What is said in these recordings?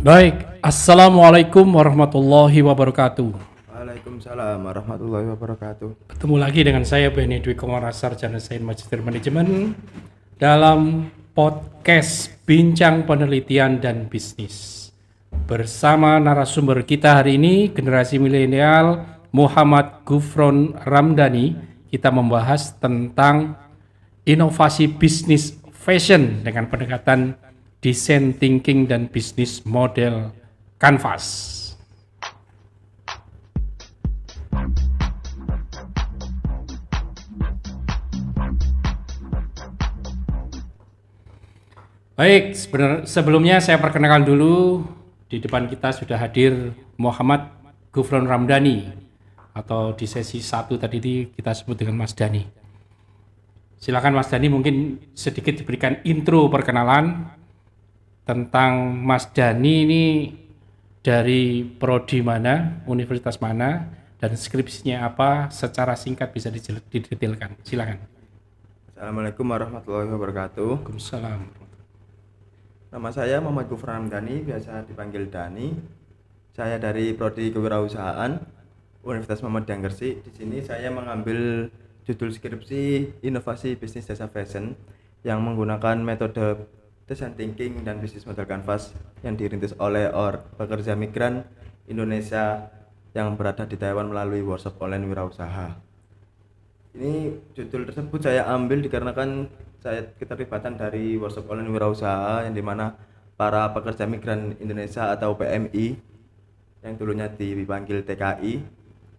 Baik, Assalamualaikum warahmatullahi wabarakatuh. Waalaikumsalam warahmatullahi wabarakatuh. Ketemu lagi dengan saya Benny Dwi Komara Sarjana Sains Magister Manajemen dalam podcast Bincang Penelitian dan Bisnis. Bersama narasumber kita hari ini, generasi milenial Muhammad Gufron Ramdhani, kita membahas tentang inovasi bisnis fashion dengan pendekatan design thinking dan bisnis model kanvas. Baik, sebelumnya saya perkenalkan dulu, di depan kita sudah hadir Muhammad Gufron Ramdhani, atau di sesi 1 tadi kita sebut dengan Mas Dhani. Silakan Mas Dhani mungkin sedikit diberikan intro perkenalan tentang Mas Dhani ini dari prodi mana, universitas mana, dan skripsinya apa, secara singkat bisa didetailkan. Silakan. Assalamualaikum warahmatullahi wabarakatuh. Waalaikumsalam. Nama saya Muhammad Gufron Ramdhani, biasa dipanggil Dhani. Saya dari Prodi Kewirausahaan Universitas Muhammadiyah Gresik. Di sini saya mengambil judul skripsi Inovasi Bisnis Jasa Fashion yang menggunakan metode design thinking dan bisnis model kanvas yang dirintis oleh pekerja migran Indonesia yang berada di Taiwan melalui workshop online wirausaha. Ini judul tersebut saya ambil dikarenakan saya keterlibatan dari workshop online wirausaha yang dimana para pekerja migran Indonesia atau PMI yang dulunya dipanggil TKI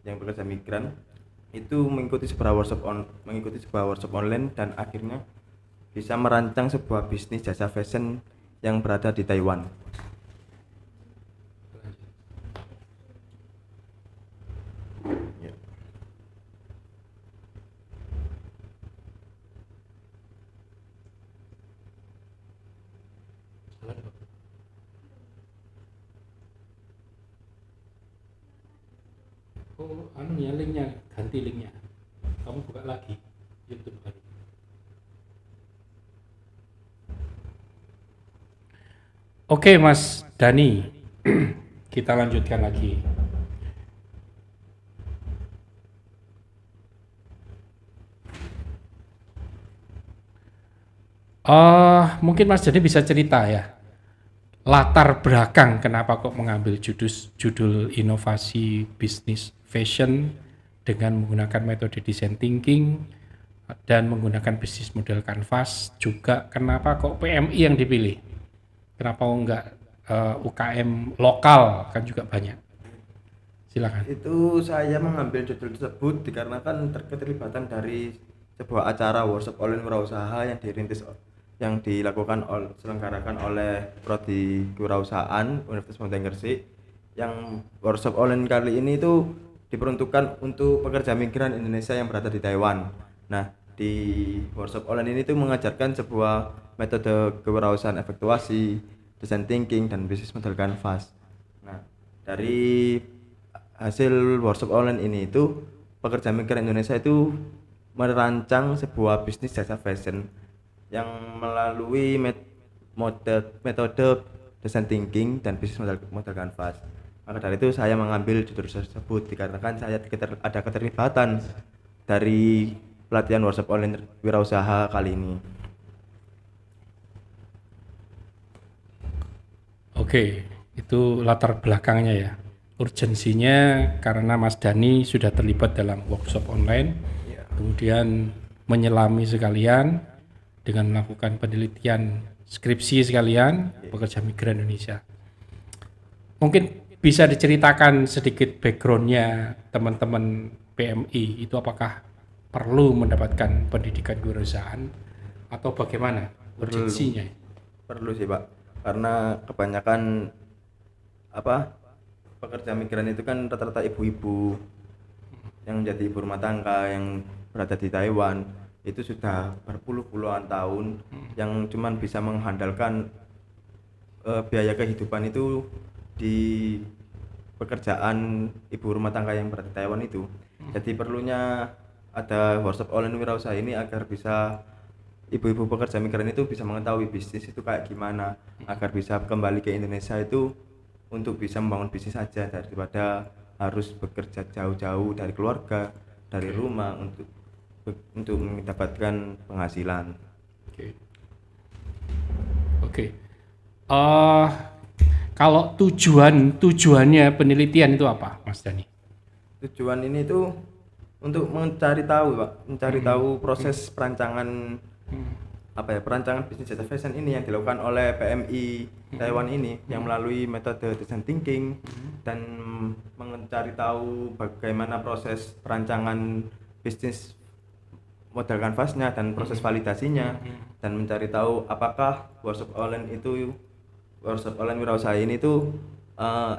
yang pekerja migran itu mengikuti sebuah workshop online dan akhirnya bisa merancang sebuah bisnis jasa fashion yang berada di Taiwan. Ya. Oh, linknya, ganti linknya. Kamu buka lagi YouTube baru. Oke, Mas Dhani, kita lanjutkan lagi. Mungkin Mas Dhani bisa cerita ya, latar belakang kenapa kok mengambil judul inovasi bisnis fashion dengan menggunakan metode design thinking dan menggunakan bisnis model kanvas, juga kenapa kok PMI yang dipilih, kenapa enggak UKM lokal, kan juga banyak. Silakan. Itu saya mengambil judul tersebut dikarenakan keterlibatan dari sebuah acara workshop online wirausaha yang diselenggarakan oleh Prodi Kewirausahaan Universitas Muhammadiyah Gresik. Yang workshop online kali ini itu diperuntukkan untuk pekerja migran Indonesia yang berada di Taiwan. Nah, di workshop online ini tuh mengajarkan sebuah metode kewirausahaan efektuasi, design thinking dan bisnis model kanvas. Nah, dari hasil workshop online ini itu pekerja migran Indonesia itu merancang sebuah bisnis jasa fashion yang melalui metode design thinking dan bisnis model kanvas. Maka dari itu saya mengambil judul tersebut dikarenakan saya ada keterlibatan dari pelatihan workshop online wirausaha kali ini. Oke, itu latar belakangnya ya. Urgensinya karena Mas Dhani sudah terlibat dalam workshop online, kemudian menyelami sekalian dengan melakukan penelitian skripsi sekalian pekerja migran Indonesia. Mungkin bisa diceritakan sedikit backgroundnya teman-teman PMI itu, apakah perlu mendapatkan pendidikan kewirausahaan atau bagaimana urgensinya? Perlu sih Pak, karena kebanyakan pekerja migran itu kan rata-rata ibu-ibu yang menjadi ibu rumah tangga yang berada di Taiwan. Itu sudah berpuluh-puluhan tahun yang cuman bisa mengandalkan biaya kehidupan itu di pekerjaan ibu rumah tangga yang berada di Taiwan itu. Jadi perlunya ada workshop online wirausaha ini agar bisa ibu-ibu pekerja migran itu bisa mengetahui bisnis itu kayak gimana, agar bisa kembali ke Indonesia itu untuk bisa membangun bisnis saja daripada harus bekerja jauh-jauh dari keluarga, dari rumah untuk mendapatkan penghasilan. Oke. Oke. Eh, Kalau tujuannya penelitian itu apa, Mas Dani? Tujuan ini tuh untuk mencari tahu, Pak, mencari tahu proses perancangan perancangan bisnis jasa fashion ini yang dilakukan oleh PMI Taiwan ini yang melalui metode design thinking dan mencari tahu bagaimana proses perancangan bisnis model kanvasnya dan proses validasinya dan mencari tahu apakah workshop online wirausaha ini tuh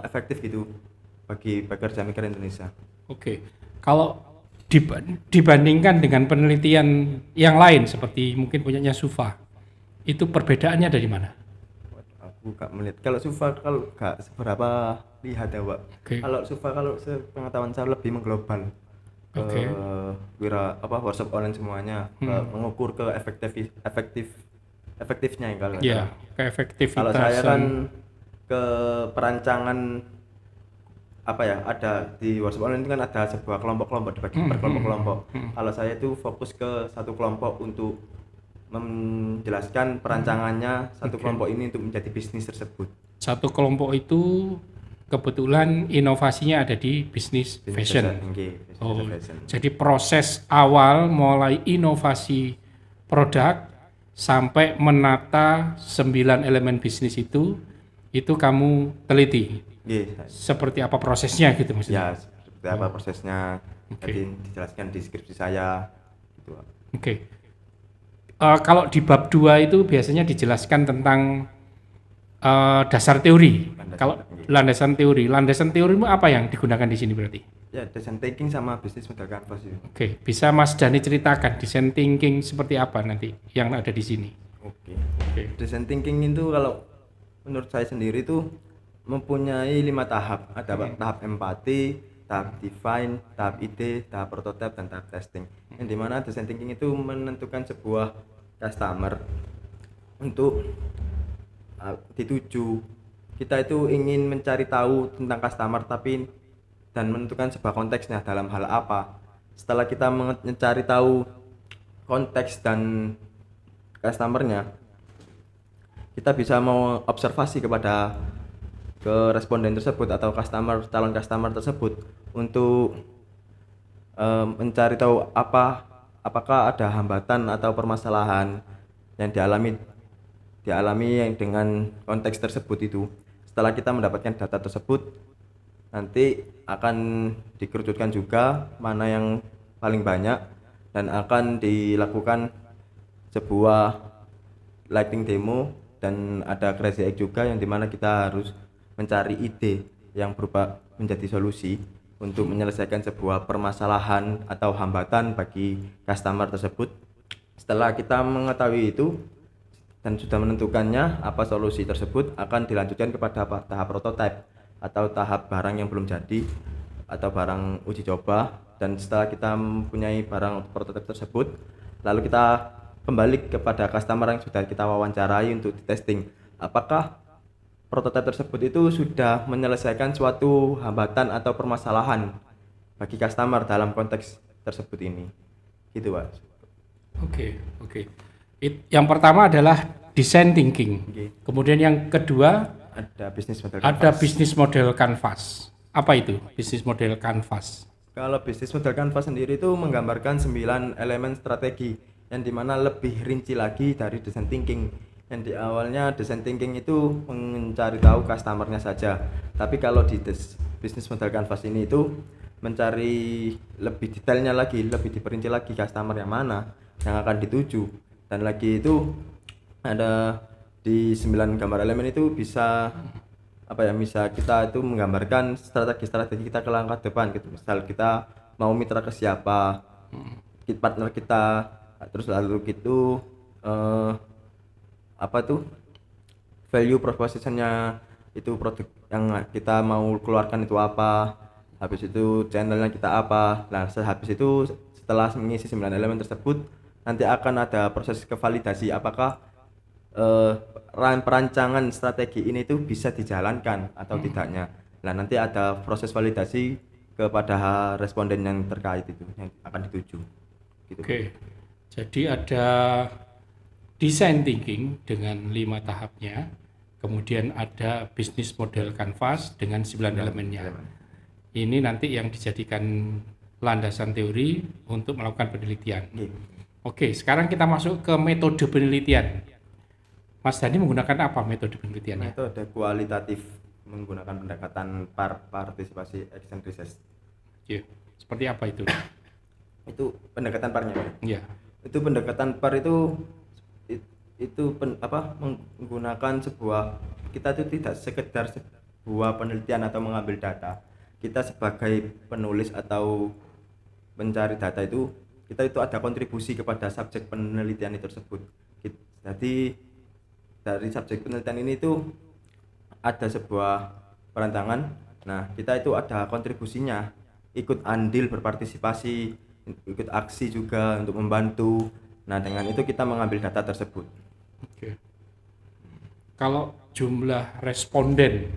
efektif gitu bagi pekerja migran Indonesia. Oke. Kalau dibandingkan dengan penelitian yang lain seperti mungkin punyanya Sufa, itu perbedaannya dari mana? Aku gak melihat. Kalau Sufa kalau gak seberapa lihat ya, Pak. Oke. Kalau Sufa kalau sepengetahuan saya lebih mengglobal. Oke. Workshop online semuanya mengukur ke efektifnya kalau nggak Ya, salah. keefektivitasan. Kalau saya kan ke perancangan ada di workshop online itu kan ada sebuah kelompok-kelompok dibagi per kelompok-kelompok. Kalau saya itu fokus ke satu kelompok untuk menjelaskan perancangannya satu kelompok ini untuk menjadi bisnis tersebut. Satu kelompok itu kebetulan inovasinya ada di bisnis fashion. Oh, jadi proses awal mulai inovasi produk sampai menata 9 elemen bisnis itu kamu teliti. Seperti apa prosesnya gitu maksudnya? Ya, seperti apa prosesnya. Jadi dijelaskan di skripsi saya gitu. Oke. Kalau di bab 2 itu biasanya dijelaskan tentang dasar teori. Kalau landasan teori apa yang digunakan di sini berarti? Ya, design thinking sama bisnis model canvas itu. Oke, bisa Mas Dani ceritakan design thinking seperti apa nanti yang ada di sini? Oke. Design thinking itu kalau menurut saya sendiri itu mempunyai 5 tahap. Ada tahap empati, tahap define, tahap ide, tahap prototype, dan tahap testing. Yang dimana design thinking itu menentukan sebuah customer untuk dituju. Kita itu ingin mencari tahu tentang customer dan menentukan sebuah konteksnya dalam hal apa. Setelah kita mencari tahu konteks dan customernya, kita bisa mau observasi ke responden tersebut atau calon customer tersebut untuk mencari tahu apakah ada hambatan atau permasalahan yang dialami yang dengan konteks tersebut itu. Setelah kita mendapatkan data tersebut, nanti akan dikerucutkan juga mana yang paling banyak dan akan dilakukan sebuah lighting demo dan ada crazy egg juga yang dimana kita harus mencari ide yang berupa menjadi solusi untuk menyelesaikan sebuah permasalahan atau hambatan bagi customer tersebut. Setelah kita mengetahui itu dan sudah menentukannya apa solusi tersebut, akan dilanjutkan kepada tahap prototype atau tahap barang yang belum jadi atau barang uji coba. Dan setelah kita mempunyai barang prototype tersebut, lalu kita kembali kepada customer yang sudah kita wawancarai untuk di testing apakah prototipe tersebut itu sudah menyelesaikan suatu hambatan atau permasalahan bagi customer dalam konteks tersebut ini. Gitu, Pak. Oke. Yang pertama adalah design thinking. Kemudian yang kedua ada bisnis model canvas. Apa itu bisnis model canvas? Kalau bisnis model canvas sendiri itu menggambarkan 9 elemen strategi yang dimana lebih rinci lagi dari design thinking. Yang di awalnya design thinking itu mencari tahu customernya saja, tapi kalau di bisnis model canvas ini itu mencari lebih detailnya lagi, lebih diperinci lagi customer yang mana yang akan dituju. Dan lagi itu ada di 9 gambar elemen itu bisa bisa kita itu menggambarkan strategi kita ke langkah depan gitu. Misal kita mau mitra ke siapa, partner kita, terus lalu gitu value propositionnya itu produk yang kita mau keluarkan itu apa, habis itu channelnya kita apa. Nah, habis itu setelah mengisi 9 elemen tersebut nanti akan ada proses kevalidasi apakah eh, perancangan strategi ini tuh bisa dijalankan atau tidaknya. Nah, nanti ada proses validasi kepada responden yang terkait itu yang akan dituju. Gitu. Oke. Jadi ada design thinking dengan 5 tahapnya, kemudian ada bisnis model canvas dengan 9 elemennya. Ini nanti yang dijadikan landasan teori untuk melakukan penelitian. Nggih. Oke, sekarang kita masuk ke metode penelitian. Mas Dani menggunakan apa metode penelitiannya? Metode kualitatif menggunakan pendekatan partisipasi action research. Ya, seperti apa itu? Itu pendekatan parnya, Pak. Ya, Itu pendekatan par itu menggunakan sebuah, kita itu tidak sekedar sebuah penelitian atau mengambil data. Kita sebagai penulis atau pencari data itu, kita itu ada kontribusi kepada subjek penelitian itu tersebut. Jadi dari subjek penelitian ini itu ada sebuah perancangan. Nah, kita itu ada kontribusinya, ikut andil berpartisipasi, ikut aksi juga untuk membantu. Nah, dengan itu kita mengambil data tersebut. oke. Kalau jumlah responden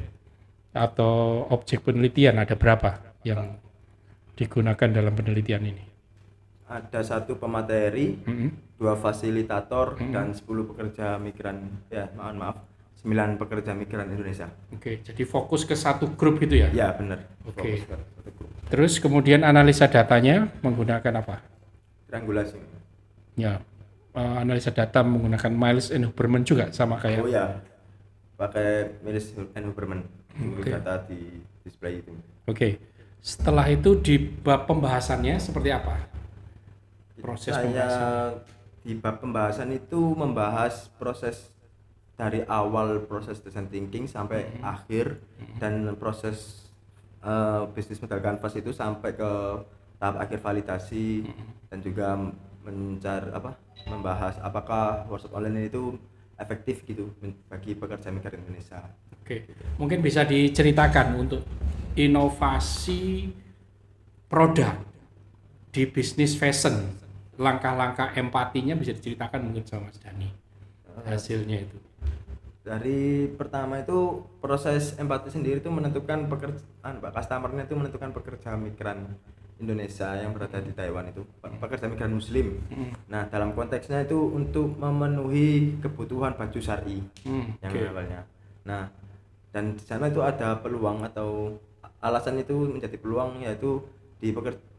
atau objek penelitian ada berapa yang digunakan dalam penelitian ini? Ada 1 pemateri, Mm-mm. 2 fasilitator, dan 10 pekerja migran, ya maaf, 9 pekerja migran Indonesia. Oke, jadi fokus ke satu grup itu ya? Ya, benar. Oke. Fokus ke satu grup. Terus kemudian analisa datanya menggunakan apa? Triangulasi. Ya, analisa data menggunakan Miles and Huberman juga sama Oh kayak. ya, pakai Miles and Huberman untuk Oke. data di display itu. Oke. Setelah itu di bab pembahasannya seperti apa? Proses Saya pembahasan. di bab pembahasan itu membahas proses dari awal proses design thinking sampai akhir, dan proses bisnis model canvas itu sampai ke tahap akhir validasi, dan juga membahas apakah workshop online itu efektif gitu bagi pekerja migran Indonesia. Oke. Mungkin bisa diceritakan untuk inovasi produk di bisnis fashion. Langkah-langkah empatinya bisa diceritakan mungkin sama Mas Dani. Hasilnya itu. Dari pertama itu proses empati sendiri itu menentukan customernya itu menentukan pekerja migran Indonesia yang berada di Taiwan itu pekerja migran Muslim. Nah, dalam konteksnya itu untuk memenuhi kebutuhan baju syar'i yang Oke. awalnya. Nah, dan di sana itu ada peluang atau alasan itu menjadi peluang, yaitu di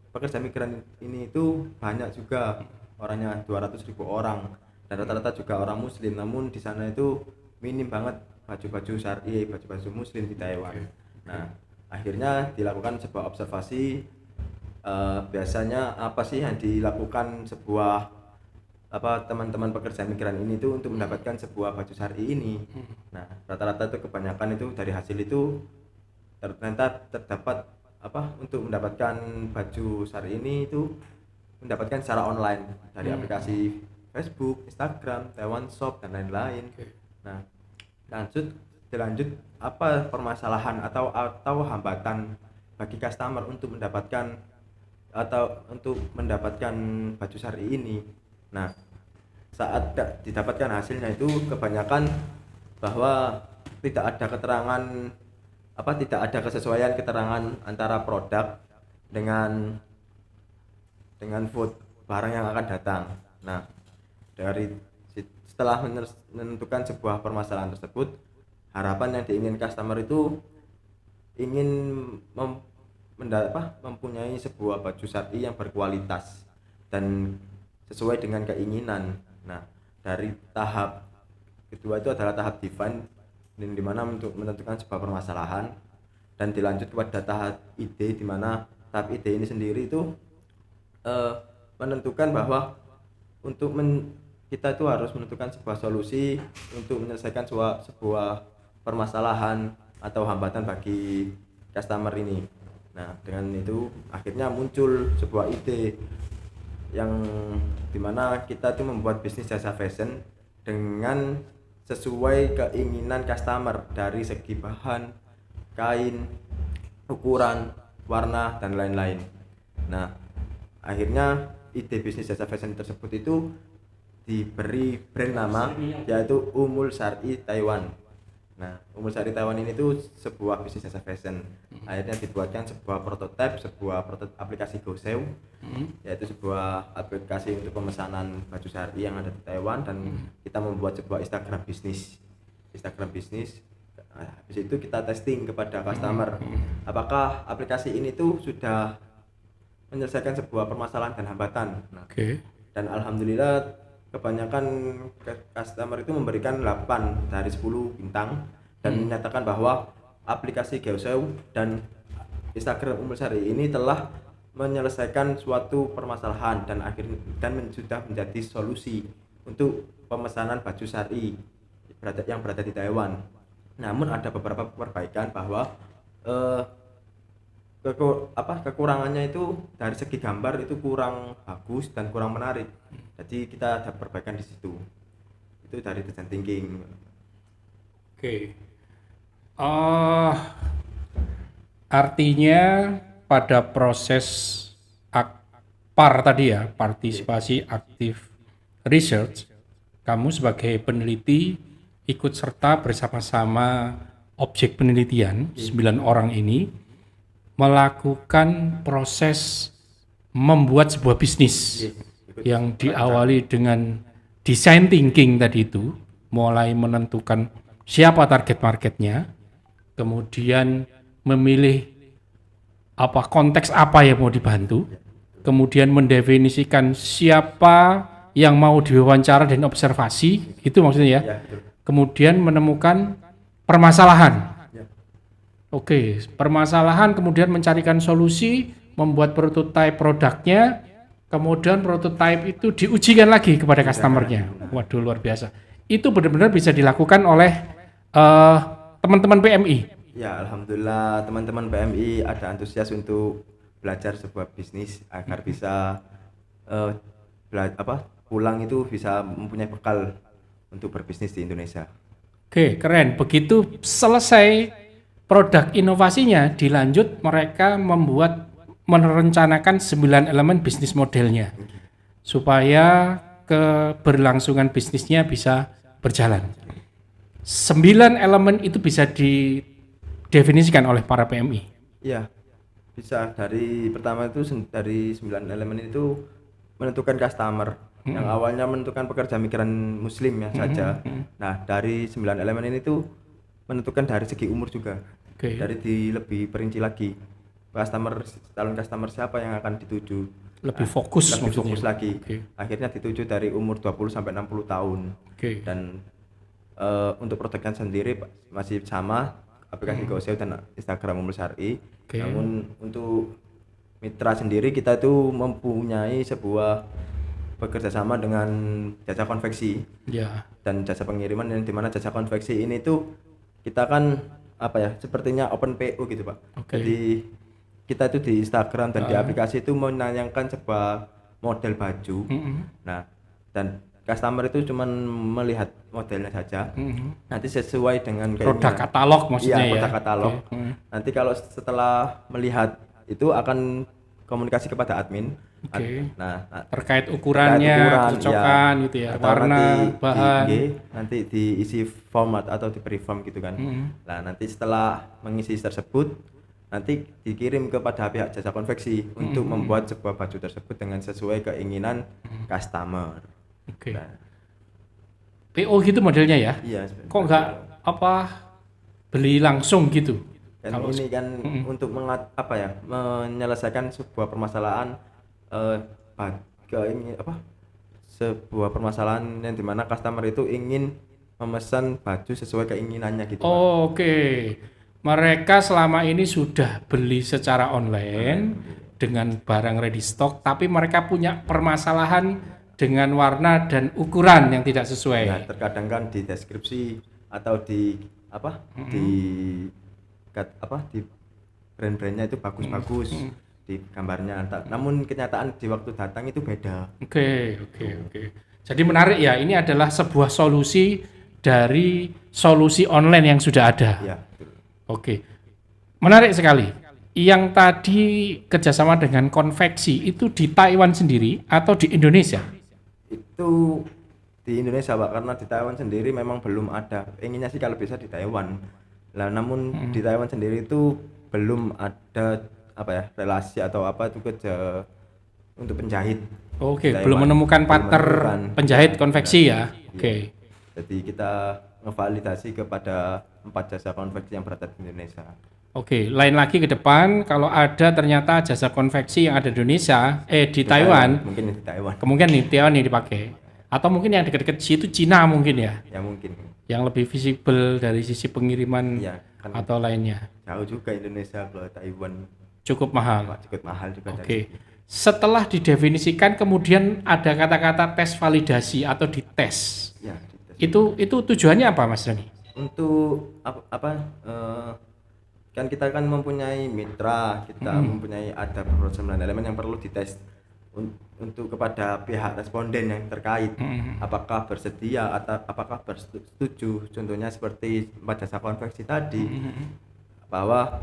pekerja migran ini itu banyak juga orangnya, 200.000 orang, dan rata-rata juga orang Muslim, namun di sana itu minim banget baju-baju syar'i, baju-baju Muslim di Taiwan. Nah, akhirnya dilakukan sebuah observasi, biasanya apa sih yang dilakukan teman-teman pekerja migran ini itu untuk mendapatkan sebuah baju syar'i ini. Nah, rata-rata itu kebanyakan itu dari hasil itu ternyata terdapat untuk mendapatkan baju syar'i ini itu mendapatkan secara online dari aplikasi Facebook, Instagram, Taiwan Shop, dan lain-lain. Nah, dilanjut apa permasalahan atau hambatan bagi customer untuk mendapatkan baju syar'i ini. Nah, saat didapatkan hasilnya itu kebanyakan bahwa tidak ada kesesuaian keterangan antara produk dengan food barang yang akan datang. Nah, setelah menentukan sebuah permasalahan tersebut, harapan yang diinginkan customer itu ingin mempunyai sebuah baju syar'i yang berkualitas dan sesuai dengan keinginan. Nah, dari tahap kedua itu adalah tahap define, di mana untuk menentukan sebuah permasalahan, dan dilanjut kepada tahap ide, di mana tahap ide ini sendiri itu menentukan bahwa kita itu harus menentukan sebuah solusi untuk menyelesaikan sebuah permasalahan atau hambatan bagi customer ini. Nah, dengan itu akhirnya muncul sebuah ide yang dimana kita itu membuat bisnis jasa fashion dengan sesuai keinginan customer dari segi bahan, kain, ukuran, warna, dan lain-lain. Nah, akhirnya ide bisnis jasa fashion tersebut itu diberi brand nama yaitu Umul Syari Taiwan. Nah, Umul Syari Taiwan ini tuh sebuah bisnis jasa fashion. Akhirnya dibuatkan sebuah prototipe aplikasi GoSew, yaitu sebuah aplikasi untuk pemesanan baju syari yang ada di Taiwan, dan kita membuat sebuah Instagram bisnis. Nah, habis itu kita testing kepada customer apakah aplikasi ini tuh sudah menyelesaikan sebuah permasalahan dan hambatan. Nah, dan alhamdulillah kebanyakan customer itu memberikan 8 dari 10 bintang dan menyatakan bahwa aplikasi GeoSew dan Instagram Umul Syari ini telah menyelesaikan suatu permasalahan dan sudah menjadi solusi untuk pemesanan baju syari yang berada di Taiwan. Namun ada beberapa perbaikan bahwa kekurangannya itu dari segi gambar itu kurang bagus dan kurang menarik. Jadi kita ada perbaikan di situ. Itu dari design thinking. Artinya pada proses PAR tadi ya, partisipasi aktif research, kamu sebagai peneliti ikut serta bersama-sama objek penelitian 9 orang ini melakukan proses membuat sebuah bisnis yang diawali dengan design thinking tadi itu, mulai menentukan siapa target marketnya, kemudian memilih konteks apa yang mau dibantu, kemudian mendefinisikan siapa yang mau diwawancara dan observasi, itu maksudnya ya. Kemudian menemukan permasalahan. Permasalahan, kemudian mencarikan solusi, membuat prototipe produknya, kemudian prototipe itu diujikan lagi kepada customernya. Waduh, luar biasa. Itu benar-benar bisa dilakukan oleh teman-teman PMI. Ya, alhamdulillah teman-teman PMI ada antusias untuk belajar sebuah bisnis agar bisa pulang itu bisa mempunyai bekal untuk berbisnis di Indonesia. Keren. Begitu selesai produk inovasinya, dilanjut mereka merencanakan 9 elemen bisnis modelnya supaya keberlangsungan bisnisnya bisa berjalan. 9 elemen itu bisa didefinisikan oleh para PMI. Iya, bisa. Pertama itu dari 9 elemen itu menentukan customer. Yang awalnya menentukan pekerja migran muslim ya saja. Nah, dari 9 elemen ini tuh menentukan dari segi umur juga. Dari lebih perinci lagi. Calon customer siapa yang akan dituju. Lebih fokus lagi. Akhirnya dituju dari umur 20 sampai 60 tahun. Dan untuk produknya sendiri masih sama, aplikasi GoSew dan Instagram Umul Syari. Namun untuk mitra sendiri kita itu mempunyai sebuah bekerjasama dengan jasa konveksi dan jasa pengiriman, yang dimana jasa konveksi ini tuh kita kan sepertinya open PO gitu Pak. Jadi kita itu di Instagram dan di aplikasi itu menayangkan sebuah model baju. Nah, dan customer itu cuma melihat modelnya saja. Nanti sesuai dengan produk katalog maksudnya ya. Produk katalog. Nanti kalau setelah melihat itu akan komunikasi kepada admin. Nah, terkait ukurannya, cocokan gitu ya, warna, bahan. Nanti diisi format atau diberi form gitu kan. Nah, nanti setelah mengisi tersebut, nanti dikirim kepada pihak jasa konveksi untuk membuat sebuah baju tersebut dengan sesuai keinginan customer. Nah, PO gitu modelnya ya? Iya. Kok nggak beli langsung gitu? Dan kalau ini kan untuk menyelesaikan sebuah permasalahan sebuah permasalahan yang dimana customer itu ingin memesan baju sesuai keinginannya gitu. Mereka selama ini sudah beli secara online dengan barang ready stock, tapi mereka punya permasalahan dengan warna dan ukuran yang tidak sesuai. Ya, terkadang kan di deskripsi atau di brand-brandnya itu bagus-bagus di gambarnya, namun kenyataan di waktu datang itu beda. Oke. Jadi menarik ya, ini adalah sebuah solusi dari solusi online yang sudah ada. Ya, betul. Menarik sekali. Yang tadi kerjasama dengan konveksi itu di Taiwan sendiri atau di Indonesia? Itu di Indonesia Pak, karena di Taiwan sendiri memang belum ada. Inginnya sih kalau bisa di Taiwan. Lah namun di Taiwan sendiri itu belum ada apa ya relasi atau apa itu kerja untuk penjahit. Oke, Di belum Taiwan. menemukan Belum partner menemukan. penjahit Ya, konveksi benar. ya. Iya. Oke. Jadi kita ngevalidasi kepada 4 jasa konveksi yang berada di Indonesia. Oke, lain lagi ke depan kalau ada ternyata jasa konveksi yang ada di Indonesia, di Taiwan, Mungkin di Taiwan. kemungkinan di Taiwan yang dipakai. Atau mungkin yang dekat-dekat situ Cina mungkin ya, Ya mungkin. yang lebih visible dari sisi pengiriman Iya, kan atau lainnya. jauh juga Indonesia kalau Taiwan Cukup mahal. Pak, cukup mahal juga dari Oke. segi. Setelah didefinisikan kemudian ada kata-kata tes validasi atau dites. Ya, dites. Itu tujuannya apa Mas Dani? Untuk kan kita kan mempunyai mitra, kita mempunyai ada beberapa 9 elemen yang perlu dites untuk kepada pihak responden yang terkait, apakah bersedia atau apakah bersetuju. Contohnya seperti 4 jasa konveksi tadi, bahwa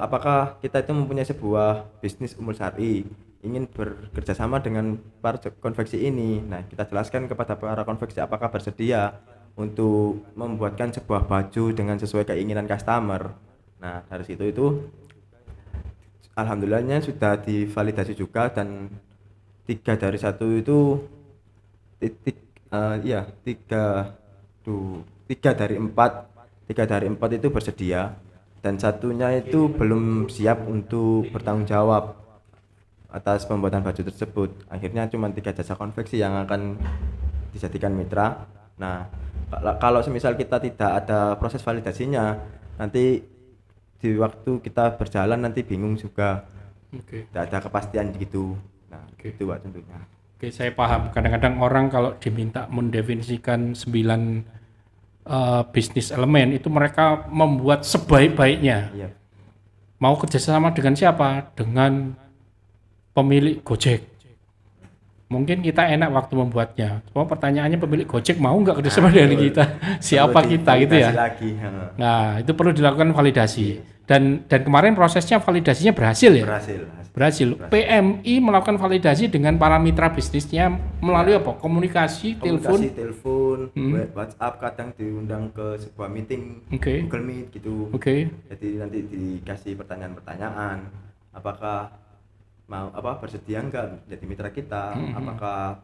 apakah kita itu mempunyai sebuah bisnis umul syar'i, ingin bekerja sama dengan para konveksi ini. Nah, kita jelaskan kepada para konveksi apakah bersedia untuk membuatkan sebuah baju dengan sesuai keinginan customer. Nah, dari situ itu alhamdulillahnya sudah divalidasi juga, dan 3 dari 1 itu ya 3 dari 4 itu bersedia, dan satunya itu belum siap untuk bertanggung jawab atas pembuatan baju tersebut. Akhirnya cuma 3 jasa konveksi yang akan dijadikan mitra. Nah, kalau semisal kita tidak ada proses validasinya, nanti di waktu kita berjalan nanti bingung juga, Oke. tidak ada kepastian gitu. Nah, Oke. itu Pak contohnya. Oke, saya paham. Kadang-kadang orang kalau diminta mendefinisikan 9 bisnis elemen itu mereka membuat sebaik-baiknya. Iya. Mau kerjasama dengan siapa? Dengan pemilik Gojek. Mungkin kita enak waktu membuatnya. Cuma pertanyaannya pemilik Gojek mau nggak kerjasama dengan kita? Siapa Perlu kita gitu ya? divalidasi lagi. Nah, itu perlu dilakukan validasi. Dan kemarin prosesnya validasinya berhasil ya? Berhasil. PMI melakukan validasi dengan para mitra bisnisnya melalui apa? Komunikasi, telepon. telepon, WhatsApp, kadang diundang ke sebuah meeting, Oke. Google Meet gitu. Oke. Jadi nanti dikasih pertanyaan-pertanyaan, apakah mau bersedia enggak jadi mitra kita, apakah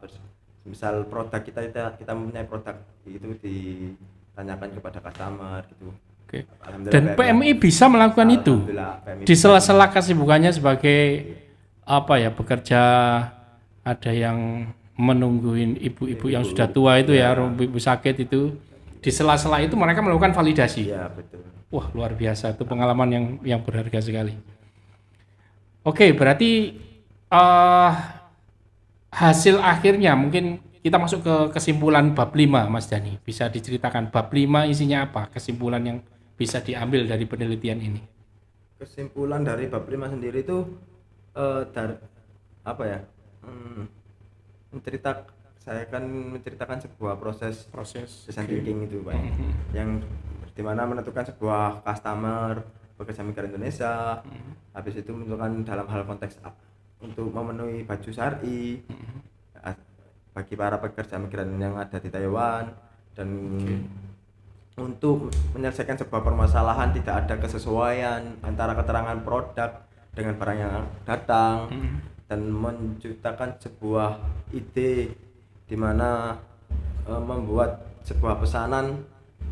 misal produk kita mempunyai produk itu ditanyakan kepada customer gitu. Oke. Alhamdulillah Dan PMI bisa melakukan itu Alhamdulillah, PMI di sela-sela kesibukannya sebagai apa ya, bekerja, ada yang menungguin ibu-ibu yang sudah tua itu ya, ibu sakit itu, di sela-sela itu mereka melakukan validasi. Iya, betul. Wah, luar biasa, itu pengalaman yang berharga sekali. Oke, berarti hasil akhirnya mungkin kita masuk ke kesimpulan bab 5 Mas Dani. Bisa diceritakan bab 5 isinya apa? Kesimpulan yang bisa diambil dari penelitian ini. Kesimpulan dari bab 5 sendiri itu saya akan menceritakan sebuah proses design thinking itu Pak, yang dimana menentukan sebuah customer pekerja migran Indonesia, habis itu menentukan dalam hal konteks untuk memenuhi baju syar'i bagi para pekerja migran yang ada di Taiwan, dan untuk menyelesaikan sebuah permasalahan tidak ada kesesuaian antara keterangan produk dengan barang yang datang, dan menciptakan sebuah ide di mana membuat sebuah pesanan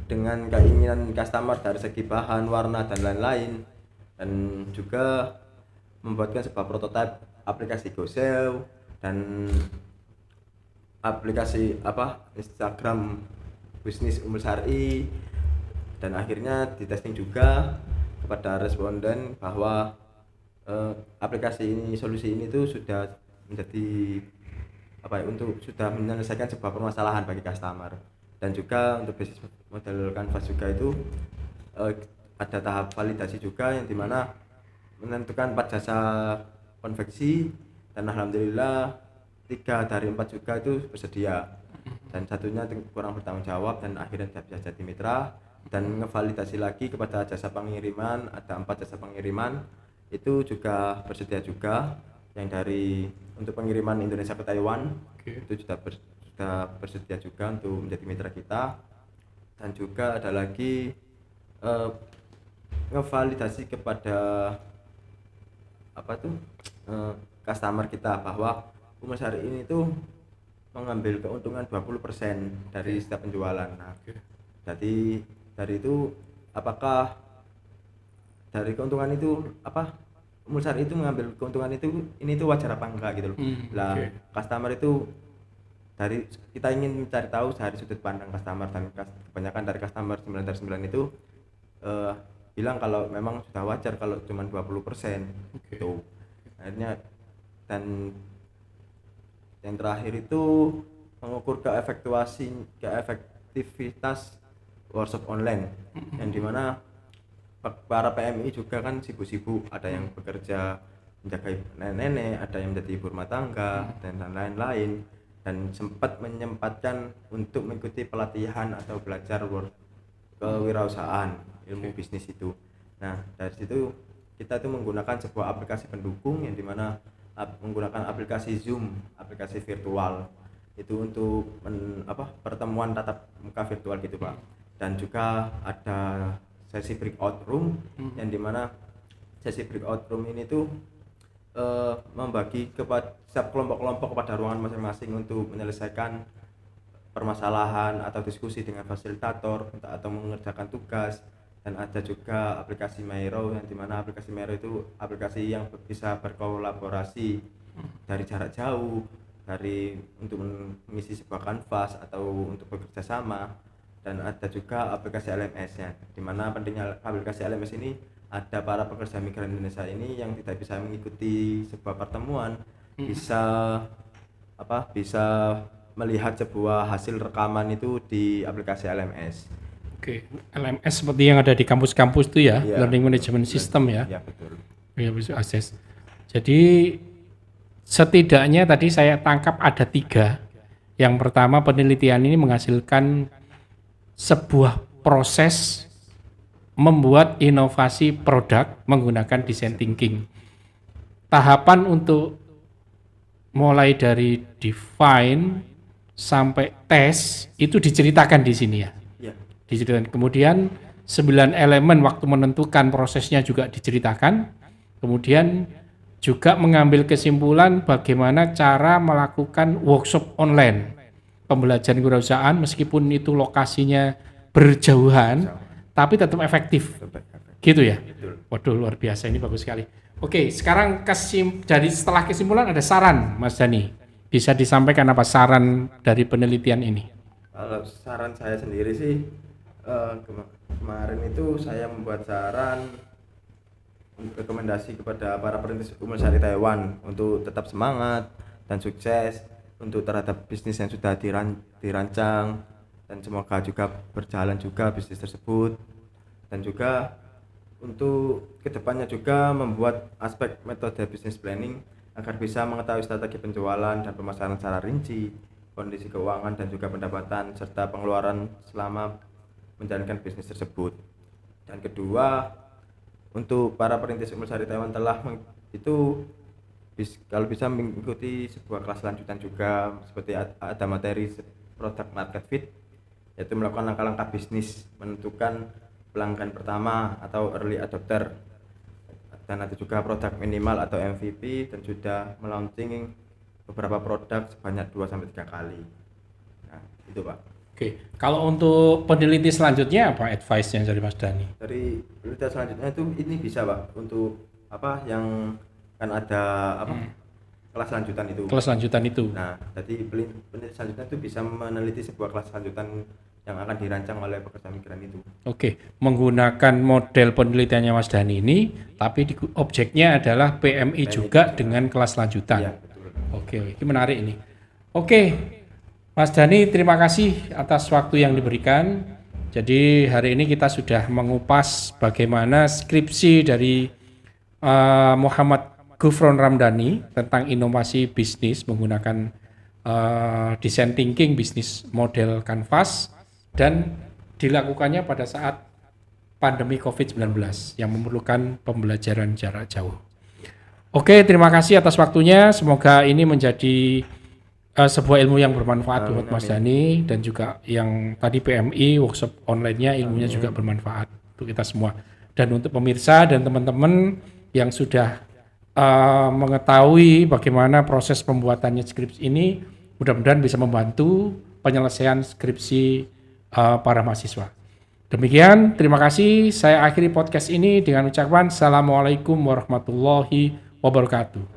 dengan keinginan customer dari segi bahan, warna dan lain-lain, dan juga membuatkan sebuah prototipe aplikasi GoSale dan aplikasi Instagram bisnis umul syar'i, dan akhirnya di testing juga kepada responden bahwa aplikasi ini, solusi ini tuh sudah menjadi sudah menyelesaikan sebuah permasalahan bagi customer. Dan juga untuk bisnis model Canvas juga itu ada tahap validasi juga, yang dimana menentukan 4 jasa konveksi, dan alhamdulillah 3 dari 4 juga itu bersedia, dan satunya kurang bertanggung jawab, dan akhirnya tidak bisa jadi mitra. Dan ngevalidasi lagi kepada jasa pengiriman, ada 4 jasa pengiriman itu juga bersedia juga, yang dari untuk pengiriman Indonesia ke Taiwan itu sudah bersedia juga untuk menjadi mitra kita, dan juga ada lagi ngevalidasi kepada customer kita bahwa Umul Sari ini tuh mengambil keuntungan 20% dari setiap penjualan. Nah, jadi dari itu apakah dari keuntungan itu Umul Sari itu mengambil keuntungan itu ini tuh wajar apa enggak gitu loh. Customer itu dari kita ingin mencari tahu dari sudut pandang customer, dan kebanyakan dari customer 9 dari 9 itu bilang kalau memang sudah wajar kalau cuma 20% gitu. Akhirnya, dan yang terakhir itu mengukur keefektivitas workshop online, yang dimana para PMI juga kan sibuk-sibuk, ada yang bekerja menjaga nenek-nenek, ada yang menjadi ibu rumah tangga dan lain-lain, dan sempat menyempatkan untuk mengikuti pelatihan atau belajar kewirausahaan, ilmu bisnis itu. Nah, dari situ kita itu menggunakan sebuah aplikasi pendukung, yang dimana menggunakan aplikasi Zoom, aplikasi virtual itu untuk pertemuan tatap muka virtual gitu Pak. Dan juga ada sesi breakout room, yang dimana sesi breakout room ini tuh membagi kepada setiap kelompok-kelompok kepada ruangan masing-masing untuk menyelesaikan permasalahan atau diskusi dengan fasilitator atau mengerjakan tugas. Dan ada juga aplikasi Miro, yang dimana aplikasi Miro itu aplikasi yang bisa berkolaborasi dari jarak jauh, untuk mengisi sebuah kanvas atau untuk bekerja sama. Dan ada juga aplikasi LMS-nya, dimana pentingnya aplikasi LMS ini ada para pekerja migran Indonesia ini yang tidak bisa mengikuti sebuah pertemuan bisa melihat sebuah hasil rekaman itu di aplikasi LMS. Oke, LMS seperti yang ada di kampus-kampus itu ya, Learning Management System ya. Iya, betul. Ya, bisa akses. Jadi setidaknya tadi saya tangkap ada 3. Yang pertama, penelitian ini menghasilkan sebuah proses membuat inovasi produk menggunakan design thinking. Tahapan untuk mulai dari define sampai tes itu diceritakan di sini ya. Diceritakan. Kemudian 9 elemen waktu menentukan prosesnya juga diceritakan. Kemudian juga mengambil kesimpulan bagaimana cara melakukan workshop online, pembelajaran kewirausahaan meskipun itu lokasinya berjauhan, tapi tetap efektif. Gitu ya? Waduh, luar biasa, ini bagus sekali. Oke, sekarang setelah kesimpulan ada saran, Mas Dani. Bisa disampaikan apa saran dari penelitian ini? Kalau saran saya sendiri sih, kemarin itu saya membuat saran rekomendasi kepada para perintis Umul Sari Taiwan untuk tetap semangat dan sukses untuk terhadap bisnis yang sudah dirancang, dan semoga juga berjalan juga bisnis tersebut. Dan juga untuk kedepannya juga membuat aspek metode bisnis planning agar bisa mengetahui strategi penjualan dan pemasaran secara rinci, kondisi keuangan dan juga pendapatan serta pengeluaran selama menjalankan bisnis tersebut. Dan kedua, untuk para perintis Umul Sari Taiwan kalau bisa mengikuti sebuah kelas lanjutan juga, seperti ada materi product market fit, yaitu melakukan langkah-langkah bisnis, menentukan pelanggan pertama atau early adopter, dan ada juga produk minimal atau MVP, dan sudah melaunching beberapa produk sebanyak 2-3 kali. Nah, itu Pak. Oke, kalau untuk peneliti selanjutnya apa advice-nya dari Mas Dani? Dari penelitian selanjutnya itu ini bisa Pak, untuk yang kan ada kelas lanjutan itu. Kelas lanjutan itu. Nah, jadi peneliti selanjutnya itu bisa meneliti sebuah kelas lanjutan yang akan dirancang oleh pekerja migran itu. Oke, menggunakan model penelitiannya Mas Dani ini, tapi objeknya adalah PMI juga dengan kelas lanjutan. Iya, betul. Oke, ini menarik ini. Oke, Mas Dani, terima kasih atas waktu yang diberikan. Jadi hari ini kita sudah mengupas bagaimana skripsi dari Muhammad Ghufron Ramdhani tentang inovasi bisnis menggunakan design thinking bisnis model Canvas, dan dilakukannya pada saat pandemi COVID-19 yang memerlukan pembelajaran jarak jauh. Oke, terima kasih atas waktunya. Semoga ini menjadi sebuah ilmu yang bermanfaat buat Amin, Mas amin. Dani, dan juga yang tadi PMI workshop online-nya ilmunya juga bermanfaat untuk kita semua. Dan untuk pemirsa dan teman-teman yang sudah mengetahui bagaimana proses pembuatannya skripsi ini, mudah-mudahan bisa membantu penyelesaian skripsi para mahasiswa. Demikian, terima kasih. Saya akhiri podcast ini dengan ucapan Assalamualaikum warahmatullahi wabarakatuh.